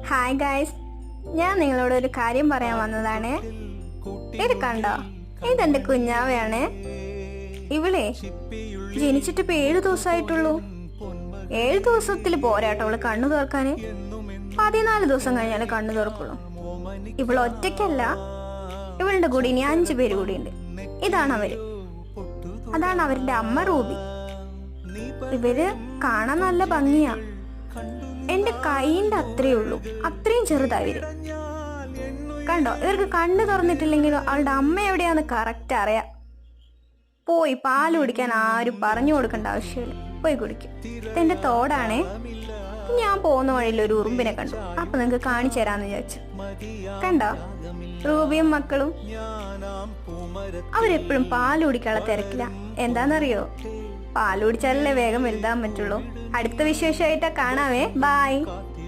Hi guys, ഞാൻ നിങ്ങളോട് ഒരു കാര്യം പറയാൻ വന്നതാണ്. ഇത് കണ്ടോ, ഇതെന്റെ കുഞ്ഞാവയാണ്. ഇവളെ ജനിച്ചിട്ട് ഇപ്പൊ 7 ദിവസമായിട്ടുള്ളൂ. 7 ദിവസത്തിൽ പോരാട്ടോ അവള് കണ്ണു തുറക്കാന്. 14 ദിവസം കഴിഞ്ഞാല് കണ്ണു തുറക്കുള്ളൂ. ഇവള് ഒറ്റയ്ക്കല്ല, ഇവളുടെ കൂടി ഇനി 5 പേര് കൂടി ഉണ്ട്. ഇതാണ് അവര്. അതാണ് അവരുടെ അമ്മ റൂബി. ഇവര് കാണാൻ നല്ല ഭംഗിയാ. എന്റെ കൈന്റെ അത്രയേ ഉള്ളൂ, അത്രയും ചെറുതാ ഇവര്. കണ്ടോ, ഇവർക്ക് കണ്ണു തുറന്നിട്ടില്ലെങ്കിലും അവളുടെ അമ്മ എവിടെയാന്ന് കറക്റ്റ് അറിയാം. പോയി പാല് കുടിക്കാൻ ആരും പറഞ്ഞു കൊടുക്കേണ്ട ആവശ്യമില്ല, പോയി കുടിക്കും. ഇതെന്റെ തോടാണേ. ഞാൻ പോകുന്ന വഴിയിൽ ഒരു ഉറുമ്പിനെ കണ്ടു, അപ്പൊ നിങ്ങക്ക് കാണിച്ചു തരാന്ന് വിചാരിച്ചു. കണ്ടോ, റൂബിയും മക്കളും അവരെപ്പോഴും പാല് കുടിക്കാനുള്ള തിരക്കില്ല. എന്താന്നറിയോ, പാല് കുടിച്ചാലല്ലേ വേഗം വലുതാൻ പറ്റുള്ളൂ. അടുത്ത വിശേഷമായിട്ടാ കാണാവേ. ബായ്.